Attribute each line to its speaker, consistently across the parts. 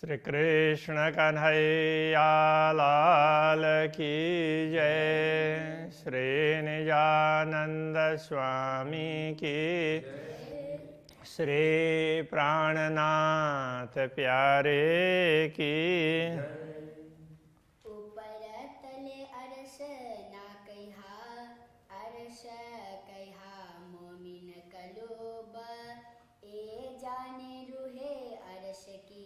Speaker 1: श्री कृष्ण कन्हैया लाल की जय। श्री निजानंद स्वामी की, श्री प्राणनाथ प्यारे की।
Speaker 2: ऊपर तले अरस ना कहा, अरस कहा मोमिन कलोब। ए जाने रूहे अरस की,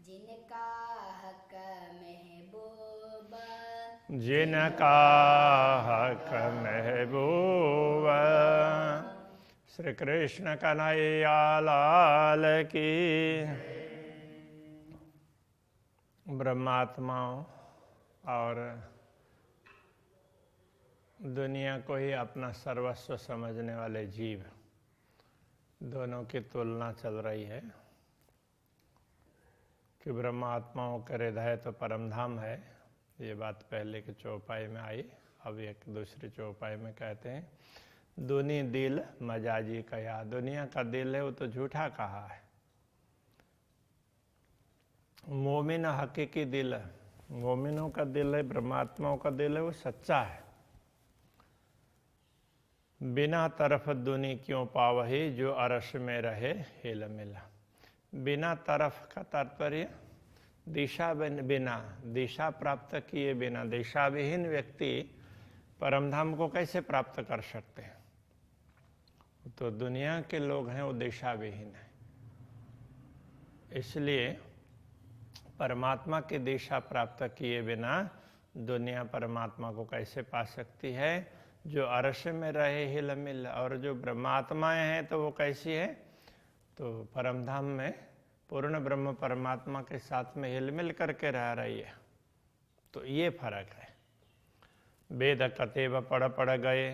Speaker 2: जिनका हक महबूब।
Speaker 1: जिनका हक महबूब। श्री कृष्ण कन्हैया लाल की। ब्रह्मात्माओं और दुनिया को ही अपना सर्वस्व समझने वाले जीव, दोनों की तुलना चल रही है कि ब्रह्मात्माओं का हृदय तो परमधाम है। ये बात पहले के चौपाई में आई। अब एक दूसरी चौपाई में कहते हैं दुनी दिल मजाजी कहा। दुनिया का दिल है वो तो झूठा कहा है। मोमिन हकीकी दिल है, मोमिनों का दिल है, ब्रह्मात्माओं का दिल है, वो सच्चा है। बिना तरफ दुनी क्यों पावही, जो अरश में रहे हिल मिला। बिना तरफ का तात्पर्य दिशा बिना, दिशा प्राप्त किए बिना, दिशा विहीन व्यक्ति परमधाम को कैसे प्राप्त कर सकते हैं। तो दुनिया के लोग हैं वो दिशा विहीन है, इसलिए परमात्मा की दिशा प्राप्त किए बिना दुनिया परमात्मा को कैसे पा सकती है। जो अर्श में रहे हिल मिल, और जो ब्रह्मात्माएं हैं तो वो कैसी है, तो परमधाम में पूर्ण ब्रह्म परमात्मा के साथ में हिल मिल करके रह रही है। तो ये फर्क है। वेद कतेब पढ़ गए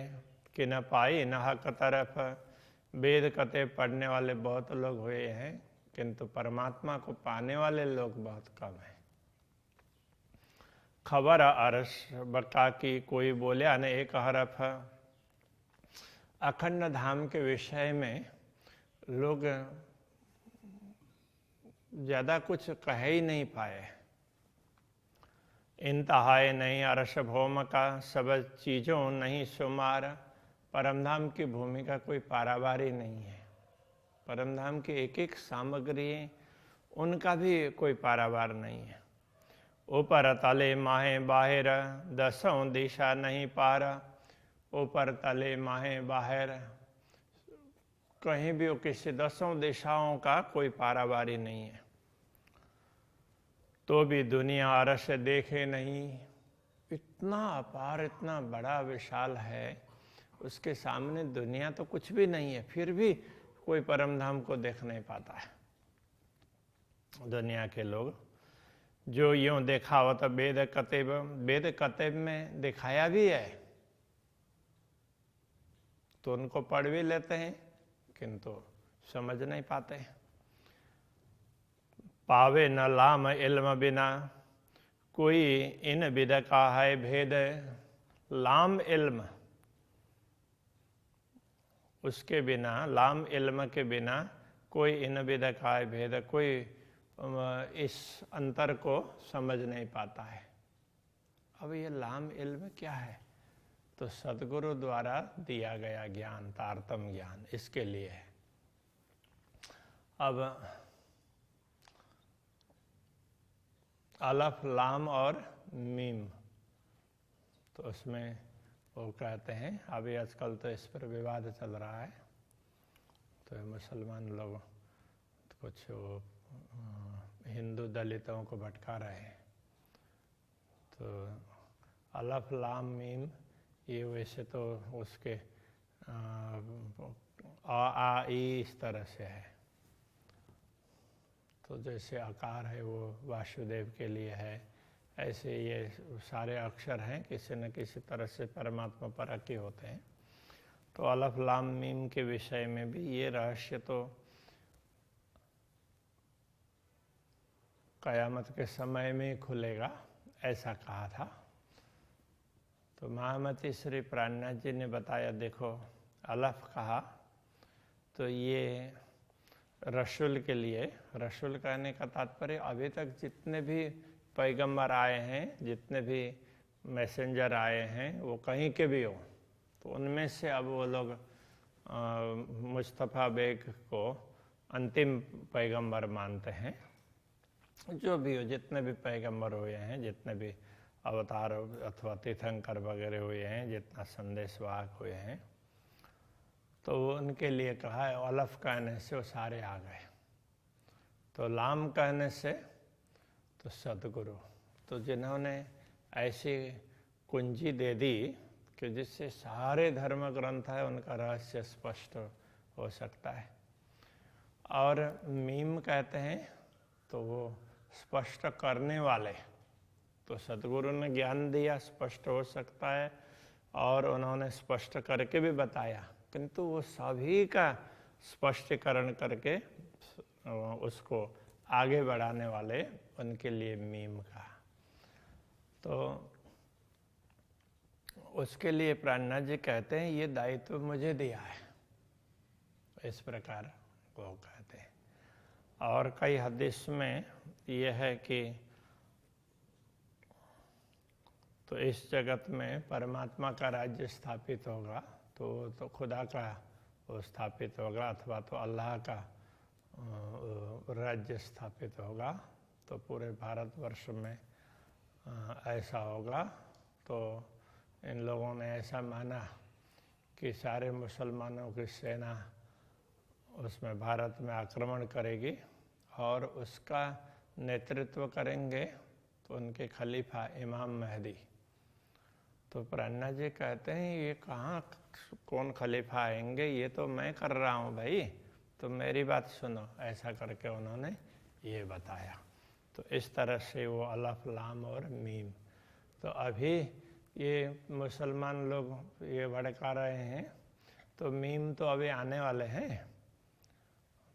Speaker 1: कि न पाई न हक तरफ। वेद कते पढ़ने वाले बहुत लोग हुए हैं, किंतु परमात्मा को पाने वाले लोग बहुत कम हैं। खबर अर्श बका की कोई बोले न एक हरफ। अखंड धाम के विषय में लोग ज्यादा कुछ कह ही नहीं पाए। इंतहाए नहीं अर्श भौम का, सब चीजों नहीं शुमार। परमधाम की भूमि का कोई पारावारी नहीं है। परमधाम की एक एक सामग्री, उनका भी कोई पारावार नहीं है। ऊपर तले माहे बाहर, दसों दिशा नहीं पार। ऊपर तले माहे बाहर, कहीं भी वो किसी दसों दिशाओं का कोई पारावारी नहीं है। तो भी दुनिया अरश देखे नहीं। इतना अपार, इतना बड़ा विशाल है, उसके सामने दुनिया तो कुछ भी नहीं है, फिर भी कोई परमधाम को देख नहीं पाता है। दुनिया के लोग जो यूं देखावत वेद कतेब, वेद कतेब में दिखाया भी है तो उनको पढ़ भी लेते हैं, किंतु समझ नहीं पाते हैं। पावे न लाम इल्म बिना, कोई इन विद का है भेद। लाम इल्म, उसके बिना, लाम इल्म के बिना कोई इन विद का है भेद, कोई इस अंतर को समझ नहीं पाता है। अब ये लाम इल्म क्या है, तो सदगुरु द्वारा दिया गया ज्ञान, तारतम ज्ञान, इसके लिए है। अब अलफ लाम और मीम, तो उसमें वो कहते हैं, अभी आजकल तो इस पर विवाद चल रहा है, तो मुसलमान लोग कुछ हिंदू दलितों को भटका रहे हैं। तो अलफ लाम मीम ये वैसे तो उसके आ ई इस तरह से है। तो जैसे आकार है वो वासुदेव के लिए है, ऐसे ये सारे अक्षर हैं किसी न किसी तरह से परमात्मा परक ही होते हैं। तो अलफ लाम मीम के विषय में भी ये रहस्य तो कयामत के समय में खुलेगा, ऐसा कहा था। तो महामती श्री प्राणनाथ जी ने बताया, देखो अलफ कहा तो ये रसूल के लिए, रसूल कहने का तात्पर्य अभी तक जितने भी पैगंबर आए हैं, जितने भी मैसेंजर आए हैं, वो कहीं के भी हो, तो उनमें से अब वो लोग मुस्तफ़ा बेग को अंतिम पैगंबर मानते हैं। जो भी हो, जितने भी पैगंबर हुए हैं, जितने भी अवतार अथवा तीर्थंकर वगैरह हुए हैं, जितना संदेशवाहक हुए हैं, तो उनके लिए कहा है अलफ कहने से वो सारे आ गए, तो लाम कहने से तो सदगुरु। तो जिन्होंने ऐसी कुंजी दे दी कि जिससे सारे धर्म ग्रंथ है उनका रहस्य स्पष्ट हो सकता है। और मीम कहते हैं तो वो स्पष्ट करने वाले, तो सदगुरु ने ज्ञान दिया, स्पष्ट हो सकता है, और उन्होंने स्पष्ट करके भी बताया, किंतु वो सभी का स्पष्टीकरण करके उसको आगे बढ़ाने वाले, उनके लिए मीम का। तो उसके लिए प्राणनाथ जी कहते हैं ये दायित्व मुझे दिया है, इस प्रकार वो कहते हैं। और कई हदीस में यह है कि तो इस जगत में परमात्मा का राज्य स्थापित होगा, तो खुदा का वो स्थापित होगा, अथवा तो अल्लाह का राज्य स्थापित होगा, तो पूरे भारतवर्ष में ऐसा होगा। तो इन लोगों ने ऐसा माना कि सारे मुसलमानों की सेना उसमें भारत में आक्रमण करेगी और उसका नेतृत्व करेंगे तो उनके खलीफा इमाम महदी। तो प्राणनाथ जी कहते हैं ये कहाँ कौन खलीफा आएंगे, ये तो मैं कर रहा हूँ भाई, तो मेरी बात सुनो, ऐसा करके उन्होंने ये बताया। तो इस तरह से वो अलफ लाम और मीम। तो अभी ये मुसलमान लोग ये भड़का रहे हैं, तो मीम तो अभी आने वाले हैं।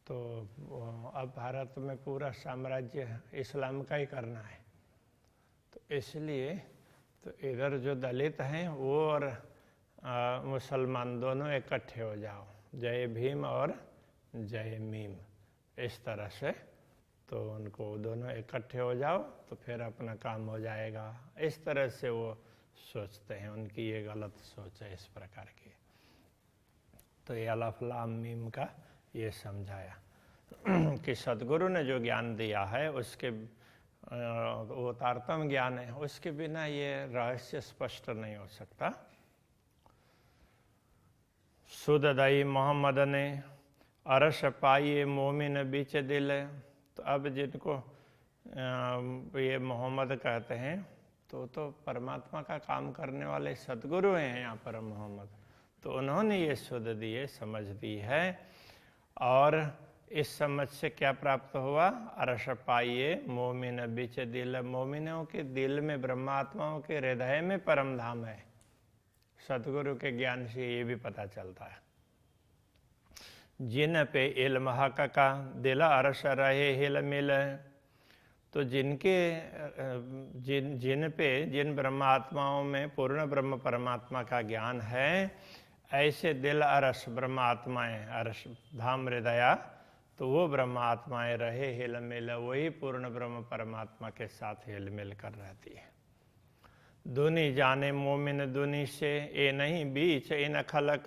Speaker 1: तो अब भारत में पूरा साम्राज्य इस्लाम का ही करना है, तो इसलिए तो इधर जो दलित हैं वो और मुसलमान दोनों इकट्ठे हो जाओ, जय भीम और जय मीम, इस तरह से। तो उनको दोनों इकट्ठे हो जाओ तो फिर अपना काम हो जाएगा, इस तरह से वो सोचते हैं। उनकी ये गलत सोच है इस प्रकार की। तो ये अलफ लाम मीम का ये समझाया कि सदगुरु ने जो ज्ञान दिया है उसके वो तारतम ज्ञान है, उसके बिना ये रहस्य स्पष्ट नहीं हो सकता। सुददाई मोहम्मद ने अरश पाइए मोमिन बीच दिल। तो अब जिनको ये मोहम्मद कहते हैं तो परमात्मा का काम करने वाले सदगुरु हैं यहाँ पर मोहम्मद। तो उन्होंने ये सुध दिए, समझ दी है, और इस समझ से क्या प्राप्त हुआ? अरश पाइए मोमिन बीच दिल। मोमिनों के दिल में, ब्रह्मात्माओं के हृदय में परम धाम है। सदगुरु के ज्ञान से ये भी पता चलता है। जिन पे इल्म हक का दिल अरश रहे हिल मिल। तो जिन ब्रह्मात्माओं में पूर्ण ब्रह्म परमात्मा का ज्ञान है, ऐसे दिल अरश ब्रह्मात्माएं, अरश धाम हृदया, तो वो ब्रह्मात्माएं रहे हिल मिल, वही पूर्ण ब्रह्म परमात्मा के साथ हिल मिल कर रहती है। दुनी जाने मोमिन दुनी से, ए नहीं बीच इन खलक।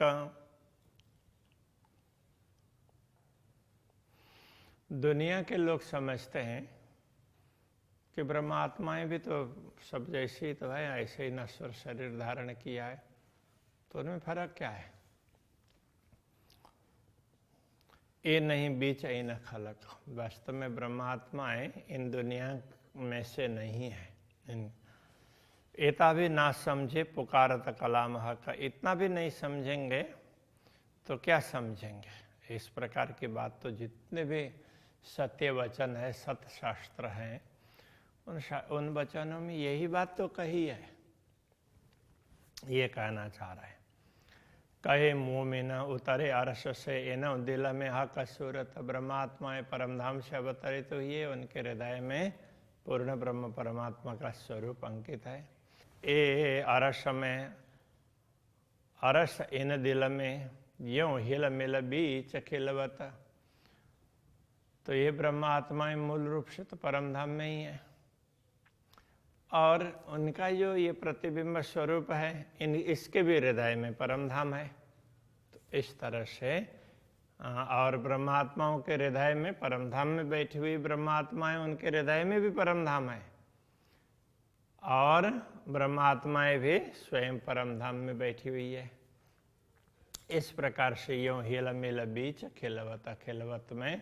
Speaker 1: दुनिया के लोग समझते हैं कि ब्रह्मात्माएं भी तो सब जैसी तो है, ऐसे ही नश्वर शरीर धारण किया है, तो उनमें फर्क क्या है? ये नहीं बीच इन खलक। वास्तव में ब्रह्मात्माएं इन दुनिया में से नहीं है। इतना भी ना समझे पुकारत कलाम हक। इतना भी नहीं समझेंगे तो क्या समझेंगे? इस प्रकार की बात तो जितने भी सत्य वचन है, सत्य शास्त्र हैं, उन वचनों में यही बात तो कही है। ये कहना चाह रहा है। कहे मोमिन उतरे अरश से एनो दिल में हक सूरत। ब्रह्मात्माएं परमधाम से अवतरित हुई है, उनके हृदय में पूर्ण ब्रह्म परमात्मा का स्वरूप अंकित है। ए अरश में, अरश इन दिल में, यूं हिल मिल बीच खिलवत। तो ये ब्रह्मात्माएं मूल रूप से तो परम धाम में ही है, और उनका जो ये प्रतिबिंब स्वरूप है इसके भी हृदय में परम धाम है। तो इस तरह से और ब्रह्मात्माओं के हृदय में परम धाम में बैठी हुई ब्रह्मात्माएं, उनके हृदय में भी परम धाम है, और ब्रह्मात्माएं भी स्वयं परम धाम में बैठी हुई है। इस प्रकार से यूं हिल मिल बीच खिलवत खिलवत में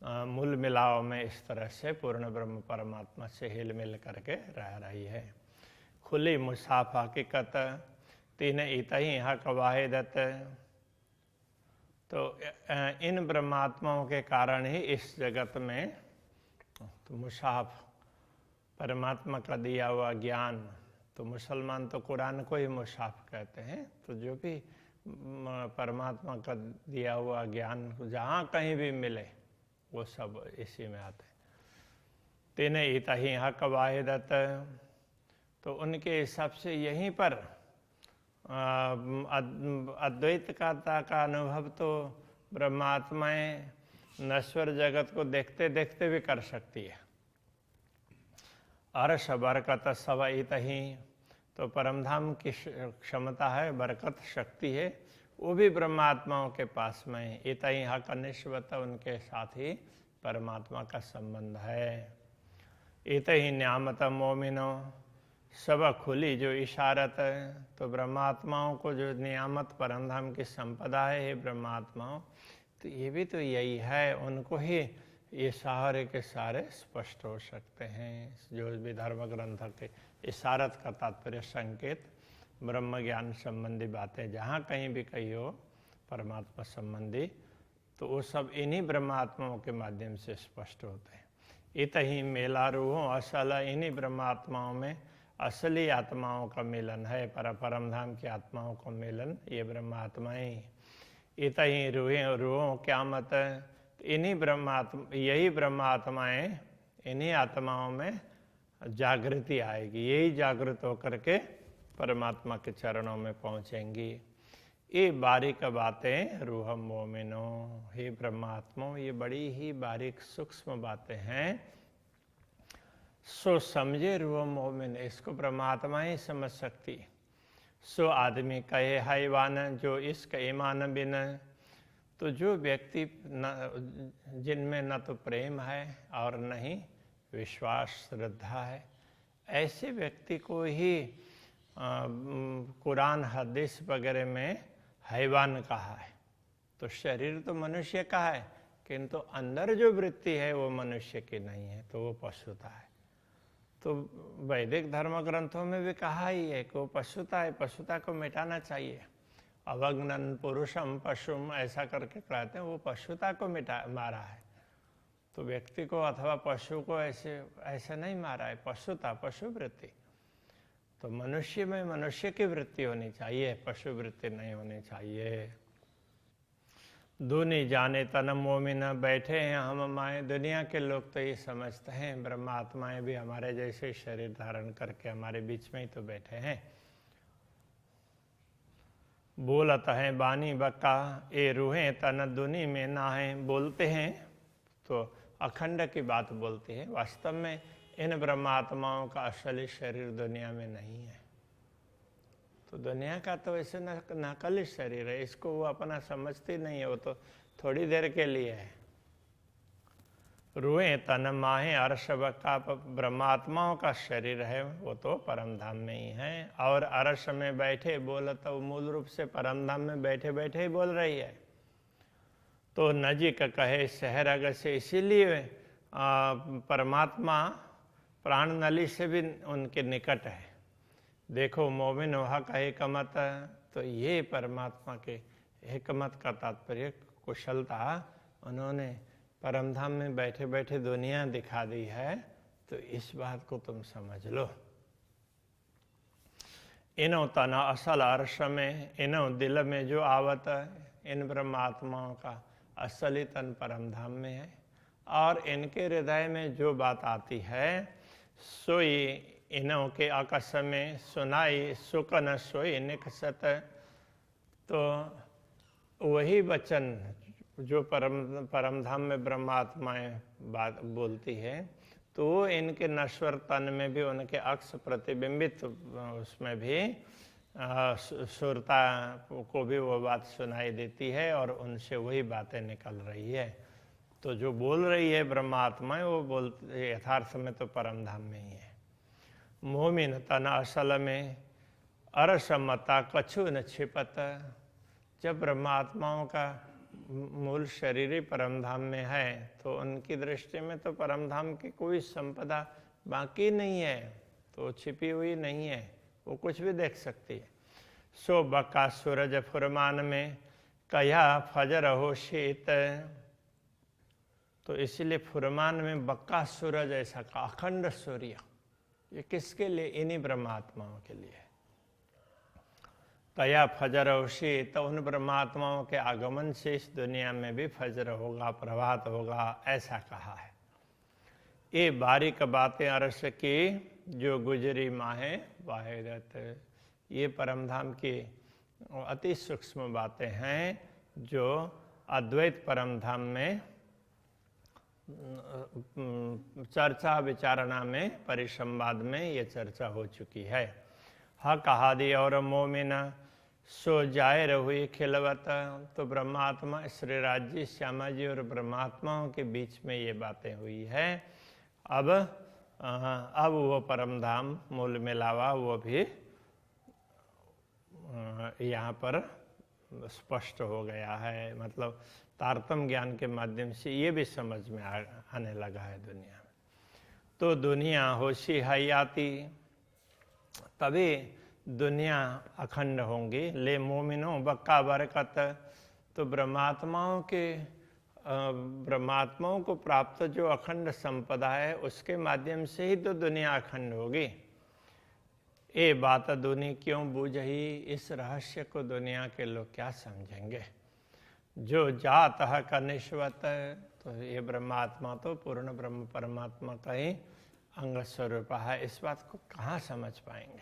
Speaker 1: मूल मिलाव में इस तरह से पूर्ण ब्रह्म परमात्मा से हिल मिल करके रह रही है। खुली मुसाफ हकीकत तीन इतही हक वाहिदत। तो इन ब्रह्मात्माओं के कारण ही इस जगत में तो मुसाफ परमात्मा का दिया हुआ ज्ञान, तो मुसलमान तो कुरान को ही मुसाफ कहते हैं। तो जो भी परमात्मा का दिया हुआ ज्ञान जहाँ कहीं भी मिले वो सब इसी में आते हैं। तीन इतही हक वाहिदत। तो उनके हिसाब से यहीं पर अद्वैत का अनुभव तो ब्रह्मात्माएं नश्वर जगत को देखते देखते भी कर सकती है। अर्श बरकत सब इतही। तो परमधाम की क्षमता है, बरकत शक्ति है, वो भी ब्रह्मात्माओं के पास में। इतही हक निश्वत, उनके साथ ही परमात्मा का संबंध है। इतही न्यामत मोमिनो सब खुली जो इशारत। तो ब्रह्मात्माओं को जो नियामत परमधाम की संपदा है, ये ब्रह्मात्माओं, तो ये भी तो यही है, उनको ही ये सारे के सारे स्पष्ट हो सकते हैं। जो भी धर्म ग्रंथ के इशारत का तात्पर्य संकेत, ब्रह्म ज्ञान संबंधी बातें जहाँ कहीं भी कही हो परमात्मा संबंधी, तो वो सब इन्हीं ब्रह्मात्माओं के माध्यम से स्पष्ट होते हैं। इतही मेला रूहों असल, इन्हीं ब्रह्मात्माओं में असली आत्माओं का मिलन है, परमधाम की आत्माओं का मिलन ये ब्रह्मात्माएं। इतही रूहों क्या मत, इन्हीं ब्रह्मात्मा, यही ब्रह्मात्माएं, इन्हीं आत्माओं में जागृति आएगी, यही जागृत होकर के परमात्मा के चरणों में पहुंचेंगी। ये बारीक बातें रूह मोमिनो, हे ब्रह्मात्माओं, ये बड़ी ही बारीक सूक्ष्म बातें हैं। सो समझे रूह मोमिन, इसको परमात्मा ही समझ सकती। सो आदमी कहे हैवान, जो इसका ईमान बिन। तो जो व्यक्ति जिनमें न तो प्रेम है और न ही विश्वास श्रद्धा है, ऐसे व्यक्ति को ही कुरान हदीस वगैरह में हैवान कहा है। तो शरीर तो मनुष्य का है, किंतु अंदर जो वृत्ति है वो मनुष्य की नहीं है, तो वो पशुता है। तो वैदिक धर्म ग्रंथों में भी कहा ही है कि वो पशुता है, पशुता को मिटाना चाहिए। अवग्नन पुरुषम पशुम ऐसा करके कहते हैं, वो पशुता को मारा है। तो व्यक्ति को अथवा पशु को ऐसे नहीं मारा है, पशुता, पशु वृत्ति। तो मनुष्य में मनुष्य की वृत्ति होनी चाहिए, पशु वृत्ति नहीं होनी चाहिए। दूनी जाने तन मोमिन, बैठे हैं हम माए। दुनिया के लोग तो ये समझते हैं ब्रह्मात्माएं भी हमारे जैसे शरीर धारण करके हमारे बीच में ही तो बैठे हैं। बोलत हैं बानी बक्का, ए रूहें तन दुनी में ना है। बोलते हैं तो अखंड की बात बोलते हैं, वास्तव में इन ब्रह्मात्माओं का असली शरीर दुनिया में नहीं है। तो दुनिया का तो वैसे नकली शरीर है, इसको वो अपना समझती नहीं है, वो तो थोड़ी देर के लिए है। रूहें तन माहे अर्श बक्का, ब्रह्मात्माओं का शरीर है वो तो परमधाम में ही है। और अर्श में बैठे बोल, तो मूल रूप से परमधाम में बैठे बैठे ही बोल रही है। तो नजीक कहे शहरग से, इसीलिए परमात्मा प्राण नली से भी उनके निकट है। देखो मोमिन हक हिकमत, तो ये परमात्मा के हिकमत का तात्पर्य कुशलता, उन्होंने परमधाम में बैठे बैठे दुनिया दिखा दी है। तो इस बात को तुम समझ लो। इनो तना असल अर्श में, इनो दिल में जो आवत, इन ब्रह्मात्माओं का असली तन परमधाम में है। और इनके हृदय में जो बात आती है, सोई इनों के आकाश में सुनाई, सुख न सोई निकसत। तो वही वचन जो परम धाम में ब्रह्मात्माएं बात बोलती है, तो इनके नश्वर तन में भी उनके अक्ष प्रतिबिंबित उसमें भी सुरता को भी वो बात सुनाई देती है और उनसे वही बातें निकल रही है। तो जो बोल रही है ब्रह्मात्माएं, वो बोलते यथार्थ में तो परम धाम में ही है। मोमिन तन असल में अरसमता कछु न छिपत। जब ब्रह्मात्माओं का मूल शरीर ही परमधाम में है, तो उनकी दृष्टि में तो परमधाम की कोई संपदा बाकी नहीं है, तो छिपी हुई नहीं है, वो कुछ भी देख सकती है। सो बका सूरज फुरमान में कया फजर हो शीत। तो इसीलिए फुरमान में बक्का सूरज ऐसा का अखंड सूर्य, ये किसके लिए? इन्हीं ब्रह्मात्माओं के लिए। कया फजर होशी, तो उन ब्रह्मात्माओं के आगमन से इस दुनिया में भी फजर होगा, प्रभात होगा, ऐसा कहा है। ये बारीक बातें अरस की जो गुजरी माहे वाहिरत। ये परमधाम की अति सूक्ष्म बातें हैं जो अद्वैत परमधाम में चर्चा विचारणा में, परिसंवाद में ये चर्चा हो चुकी है। हक हादि और मोमिन सो जाहिर हुई खिलवत। तो ब्रह्मात्मा श्री राज्य श्यामा जी और ब्रह्मात्माओं के बीच में ये बातें हुई है। अब वो परमधाम मूल मिलावा वो भी यहाँ पर स्पष्ट हो गया है। मतलब तारतम ज्ञान के माध्यम से ये भी समझ में आने लगा है दुनिया में। तो दुनिया होशी हयाती, तभी दुनिया अखंड होंगी। ले मोमिनो बक्का बरकत। तो ब्रह्मात्माओं को प्राप्त जो अखंड संपदा है, उसके माध्यम से ही तो दुनिया अखंड होगी। ये बात दुनिया क्यों बूझही, इस रहस्य को दुनिया के लोग क्या समझेंगे। जो जात है कनिष्वत, तो ये ब्रह्मात्मा तो पूर्ण ब्रह्म परमात्मा का ही अंग स्वरूप है, इस बात को कहाँ समझ पाएंगे।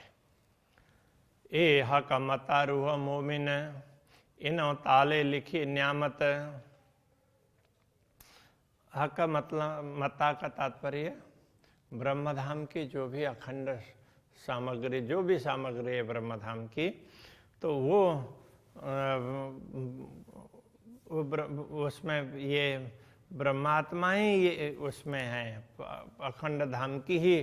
Speaker 1: ए हक मता रूह मोमिन, इनो ताले लिखी न्यामत। हक मतलब मता का तात्पर्य ब्रह्मधाम की जो भी अखंड सामग्री, जो भी सामग्री है ब्रह्मधाम की, तो वो उसमें ये ब्रह्मात्मा ही ये उसमें है, अखंड धाम की ही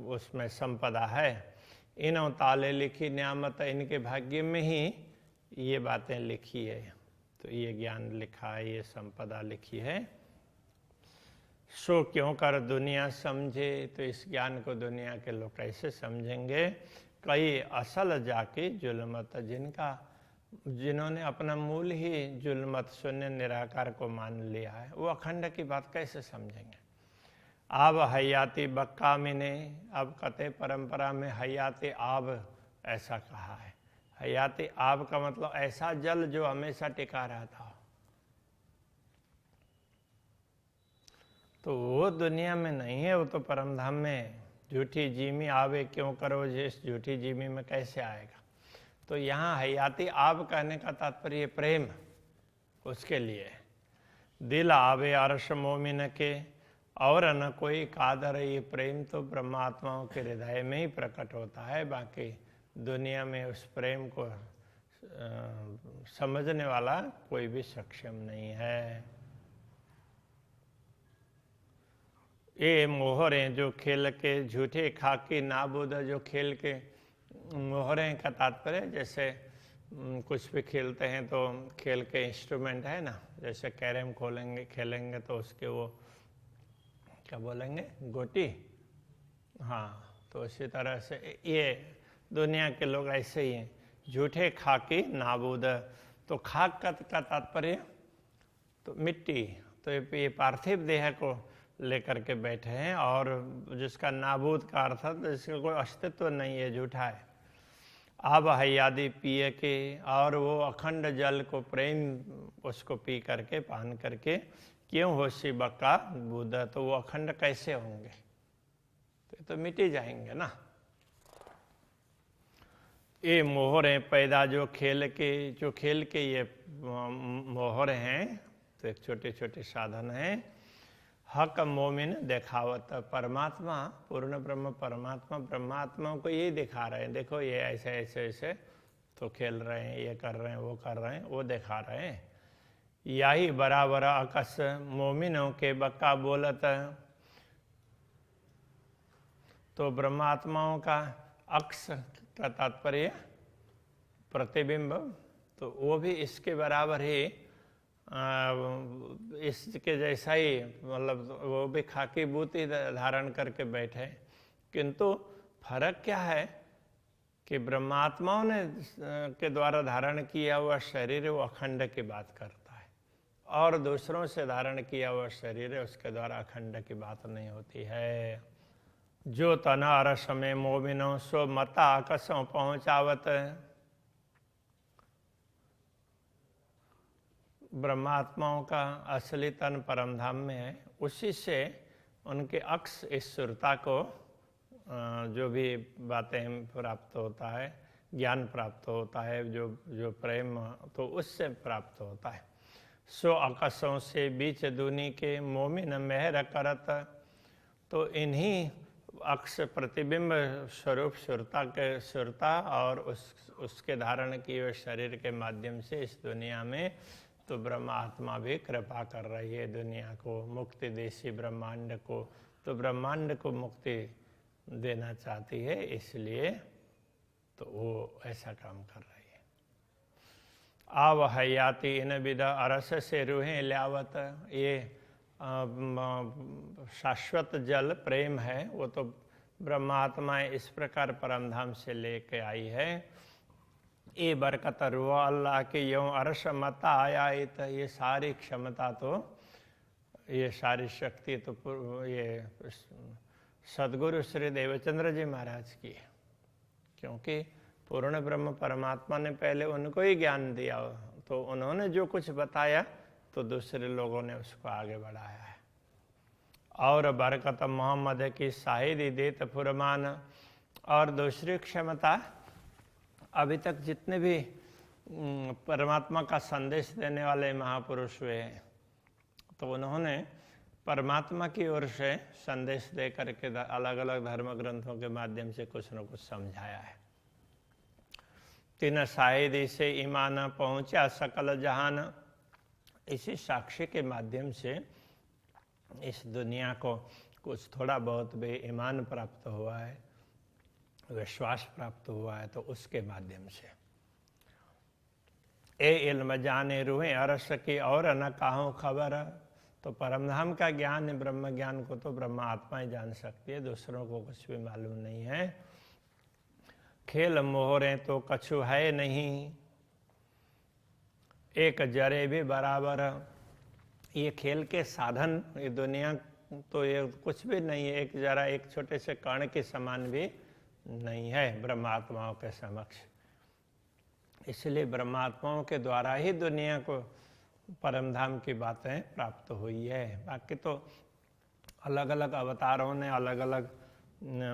Speaker 1: उसमें संपदा है। इन्हों ताले लिखी न्यामत, इनके भाग्य में ही ये बातें लिखी है, तो ये ज्ञान लिखा है, ये संपदा लिखी है। सो क्यों कर दुनिया समझे, तो इस ज्ञान को दुनिया के लोग कैसे समझेंगे। कई असल जाके जुल्मत, जिन्होंने अपना मूल ही जुल्मत शून्य निराकार को मान लिया है, वो अखंड की बात कैसे समझेंगे। आब हयाती बक्का मिने, अब कते परंपरा में हयाती आब ऐसा कहा है। हयाती आब का मतलब ऐसा जल जो हमेशा टिका रहता हो। तो वो दुनिया में नहीं है, वो तो परमधाम में। झूठी जीमी आवे क्यों करो, जिस झूठी जीमी में कैसे आएगा। तो यहाँ हयाती आब कहने का तात्पर्य प्रेम, उसके लिए। दिल आवे अर्श मोमिन के, और न कोई कादर। ये प्रेम तो ब्रह्मात्माओं के हृदय में ही प्रकट होता है, बाकी दुनिया में उस प्रेम को समझने वाला कोई भी सक्षम नहीं है। ये मोहरे जो खेल के झूठे खाकी नाबूद, जो खेल के मोहरे का तात्पर्य जैसे कुछ भी खेलते हैं तो खेल के इंस्ट्रूमेंट है ना, जैसे कैरम खेलेंगे तो उसके वो क्या बोलेंगे, गोटी। हाँ, तो इसी तरह से ये दुनिया के लोग ऐसे ही हैं, झूठे खाकी नाबूद। तो खाक का तात्पर्य तो मिट्टी, तो ये पार्थिव देह को लेकर के बैठे हैं, और जिसका नाबूद का अर्थ है जिसका कोई अस्तित्व नहीं है, झूठा है। आब हयादी पिए के, और वो अखंड जल को प्रेम उसको पी करके, पान करके, क्यों होशी बक्का बुध, तो वो अखंड कैसे होंगे, तो मिट ही जाएंगे ना। ये मोहरें पैदा जो खेल के ये मोहर हैं, तो एक छोटे छोटे साधन हैं। हक मोमिन देखावत, परमात्मा पूर्ण ब्रह्म परमात्मा ब्रह्मात्माओं को ये दिखा रहे हैं, देखो ये ऐसे ऐसे ऐसे तो खेल रहे हैं, ये कर रहे हैं, वो कर रहे हैं, वो दिखा रहे हैं। यही बराबर अकस मोमिनों के बक्का बोलत, तो ब्रह्मात्माओं का अक्स का तात्पर्य प्रतिबिंब, तो वो भी इसके बराबर ही इसके जैसा ही, मतलब वो भी खाकी बूती धारण करके बैठे। किंतु फर्क क्या है कि ब्रह्मात्माओं ने के द्वारा धारण किया हुआ शरीर वो अखंड की बात करता है, और दूसरों से धारण किया हुआ शरीर उसके द्वारा अखंड की बात नहीं होती है। जो तना अरस में मोमिनो सो मता आकसों पहुंचावत, ब्रह्मात्माओं का असली तन परमधाम में है, उसी से उनके अक्स इस सुरता को जो भी बातें प्राप्त होता है, ज्ञान प्राप्त होता है, जो प्रेम, तो उससे प्राप्त होता है। सो आकाशों से बीच दूनी के मोमिन मेहर करत, तो इन्हीं अक्ष प्रतिबिंब स्वरूप सुरता और उसके धारण किए हुए शरीर के माध्यम से इस दुनिया में तो ब्रह्मात्मा भी कृपा कर रही है दुनिया को, मुक्ति देशी ब्रह्मांड को, तो ब्रह्मांड को मुक्ति देना चाहती है, इसलिए तो वो ऐसा काम कर रही है। आव हयाति इन विदा अरस से रूहें ल्यावत, ये शाश्वत जल प्रेम है, वो तो ब्रह्मात्माएं इस प्रकार परमधाम से लेके आई है। ये बरकत रुआ अल्लाह के यों अरश मता आया, ये सारी क्षमता तो, ये सारी शक्ति तो ये सदगुरु श्री देवचंद्र जी महाराज की है, क्योंकि पूर्ण ब्रह्म परमात्मा ने पहले उनको ही ज्ञान दिया, तो उन्होंने जो कुछ बताया तो दूसरे लोगों ने उसको आगे बढ़ाया है। और बरकत मोहम्मद की शाहिदी देत फुरमान, और दूसरी क्षमता अभी तक जितने भी परमात्मा का संदेश देने वाले महापुरुष हुए हैं, तो उन्होंने परमात्मा की ओर से संदेश दे करके अलग अलग धर्म ग्रंथों के माध्यम से कुछ न कुछ समझाया है। तीन शाहिदी से ईमान पहुंचा सकल जहान, इसी साक्षी के माध्यम से इस दुनिया को कुछ थोड़ा बहुत भी ईमान प्राप्त हुआ है, विश्वास प्राप्त हुआ है, तो उसके माध्यम से ए इल्म जाने रूहें अरस की और न काहूं खबर, तो परमधाम का ज्ञान, ब्रह्म ज्ञान को तो ब्रह्मा आत्मा ही जान सकती है, दूसरों को कुछ भी मालूम नहीं है। खेल मोहरे तो कछु है नहीं, एक जरे भी बराबर, ये खेल के साधन, ये दुनिया तो ये कुछ भी नहीं है, एक जरा एक छोटे से कण के समान भी नहीं है ब्रह्मात्माओं के समक्ष। इसलिए ब्रह्मात्माओं के द्वारा ही दुनिया को परमधाम की बातें प्राप्त हुई है। बाकी तो अलग अलग अवतारों ने, अलग अलग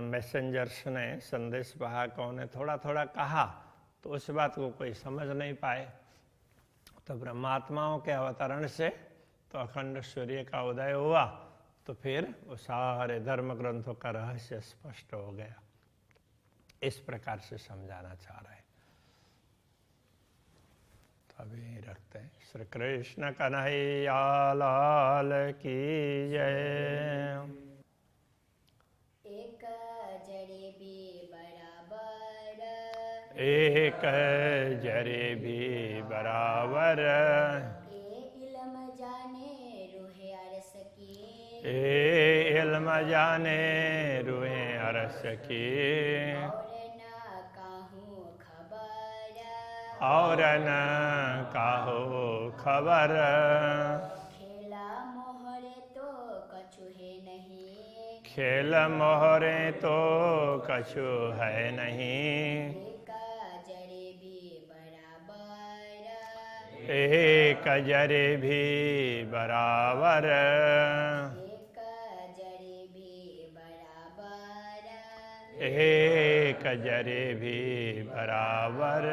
Speaker 1: मैसेंजर्स ने, संदेश वाहकों ने थोड़ा थोड़ा कहा, तो उस बात को कोई समझ नहीं पाए। तो ब्रह्मात्माओं के अवतरण से तो अखंड सूर्य का उदय हुआ, तो फिर वो सारे धर्म ग्रंथों का रहस्य स्पष्ट हो गया। इस प्रकार से समझाना चाह रहे हैं। तो अभी रखते हैं। श्री कृष्ण कन्हैया लाल की जय।
Speaker 2: एक जरे भी बराबर,
Speaker 1: एक जरे भी बराबर,
Speaker 2: इल्म जाने रूहे अरस की,
Speaker 1: ए इल्म जाने रूहें अरस की, और न काहो खबर,
Speaker 2: खेला मोहरे तो कछु है नहीं,
Speaker 1: खेल मोहरे तो कछु है नहीं,
Speaker 2: एक जरे भी बराबर,
Speaker 1: एक जरे भी बराबर,
Speaker 2: एक जरे भी बराबर,
Speaker 1: एक जरे भी बराबर